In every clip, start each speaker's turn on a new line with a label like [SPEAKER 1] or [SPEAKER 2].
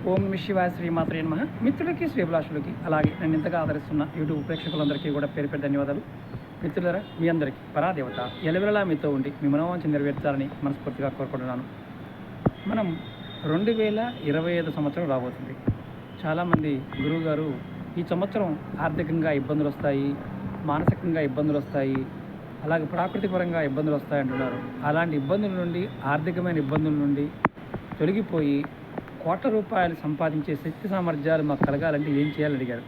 [SPEAKER 1] ఓం నమ శివాయ శ్రీమాత్రే నమః. మిత్రులకి శ్రీభిలాషులకి అలాగే నన్ను ఇంతగా ఆదరిస్తున్న యూట్యూబ్ ప్రేక్షకులందరికీ కూడా పేరు పేరు ధన్యవాదాలు. మిత్రులరా, మీ అందరికీ పరాదేవత ఎలవెలలా మీతో ఉండి మీ మనోవాంఛ నెరవేర్చాలని మనస్ఫూర్తిగా కోరుకుంటున్నాను. మనం 2025 సంవత్సరం రాబోతుంది. చాలామంది గురువుగారు ఈ సంవత్సరం ఆర్థికంగా ఇబ్బందులు వస్తాయి, మానసికంగా ఇబ్బందులు వస్తాయి, అలాగే ప్రాకృతికపరంగా ఇబ్బందులు వస్తాయి అంటున్నారు. అలాంటి ఇబ్బందుల నుండి, ఆర్థికమైన ఇబ్బందుల నుండి తొలగిపోయి కోట్ల రూపాయలు సంపాదించే శక్తి సామర్థ్యాలు మాకు కలగాలంటే ఏం చేయాలని అడిగారు.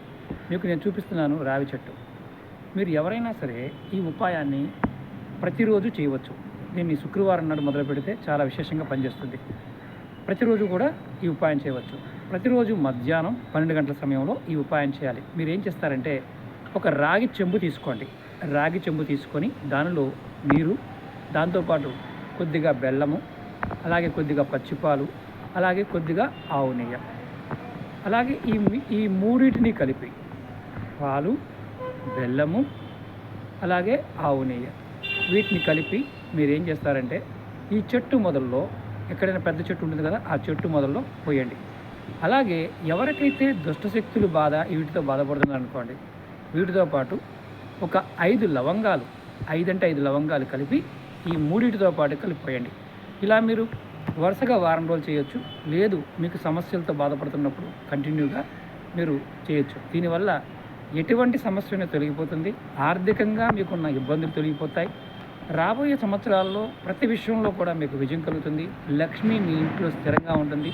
[SPEAKER 1] మీకు నేను చూపిస్తున్నాను రావి చెట్టు. మీరు ఎవరైనా సరే ఈ ఉపాయాన్ని ప్రతిరోజు చేయవచ్చు. దీన్ని శుక్రవారం నాడు మొదలు పెడితే చాలా విశేషంగా పనిచేస్తుంది. ప్రతిరోజు కూడా ఈ ఉపాయం చేయవచ్చు. ప్రతిరోజు మధ్యాహ్నం 12 గంటల సమయంలో ఈ ఉపాయం చేయాలి. మీరు ఏం చేస్తారంటే ఒక రాగి చెంబు తీసుకోండి. రాగి చెంబు తీసుకొని దానిలో నీరు, దాంతోపాటు కొద్దిగా బెల్లము, అలాగే కొద్దిగా పచ్చిపాలు, అలాగే కొద్దిగా ఆవు నెయ్యి, అలాగే ఈ మూడింటిని కలిపి పాలు, బెల్లము, అలాగే ఆవు నెయ్యి, వీటిని కలిపి మీరు ఏం చేస్తారంటే ఈ చెట్టు మొదల్లో, ఎక్కడైనా పెద్ద చెట్టు ఉంటుంది కదా, ఆ చెట్టు మొదల్లో పోయండి. అలాగే ఎవరికైతే దుష్టశక్తులు వీటితో బాధపడుతున్నారు అనుకోండి, వీటితో పాటు ఒక 5 లవంగాలు, 5 లవంగాలు కలిపి ఈ మూడింటితో పాటు కలిపిపోయండి. ఇలా మీరు వరుసగా వారం రోజులు చేయొచ్చు. లేదు మీకు సమస్యలతో బాధపడుతున్నప్పుడు కంటిన్యూగా మీరు చేయొచ్చు. దీనివల్ల ఎటువంటి సమస్యనే తొలగిపోతుంది. ఆర్థికంగా మీకున్న ఇబ్బందులు తొలగిపోతాయి. రాబోయే సంవత్సరాల్లో ప్రతి విషయంలో కూడా మీకు విజయం కలుగుతుంది. లక్ష్మి మీ ఇంట్లో స్థిరంగా ఉంటుంది.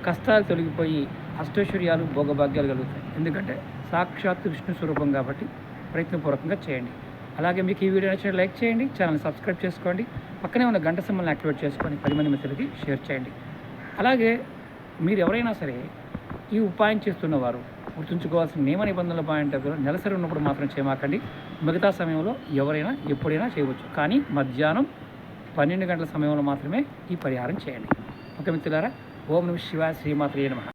[SPEAKER 1] కష్టాలు తొలగిపోయి అష్టైశ్వర్యాలు, భోగభాగ్యాలు కలుగుతాయి. ఎందుకంటే సాక్షాత్తు విష్ణు స్వరూపం కాబట్టి ప్రయత్నపూర్వకంగా చేయండి. అలాగే మీకు ఈ వీడియో నచ్చినట్టు లైక్ చేయండి, ఛానల్ సబ్స్క్రైబ్ చేసుకోండి, పక్కనే ఉన్న గంట సింబల్ని యాక్టివేట్ చేసుకొని 10 మంది మిత్రులకి షేర్ చేయండి. అలాగే మీరు ఎవరైనా సరే ఈ ఉపాయం చేస్తున్నవారు గుర్తుంచుకోవాల్సిన నియమ నిబంధనల పాయింట్ నెలసరి ఉన్నప్పుడు మాత్రం చేయమాకండి. మిగతా సమయంలో ఎవరైనా ఎప్పుడైనా చేయవచ్చు. కానీ మధ్యాహ్నం 12 గంటల సమయంలో మాత్రమే ఈ పరిహారం చేయండి. ఓకే మిత్రులారా, ఓం నమః శివాయ శ్రీమాత్రే నమః.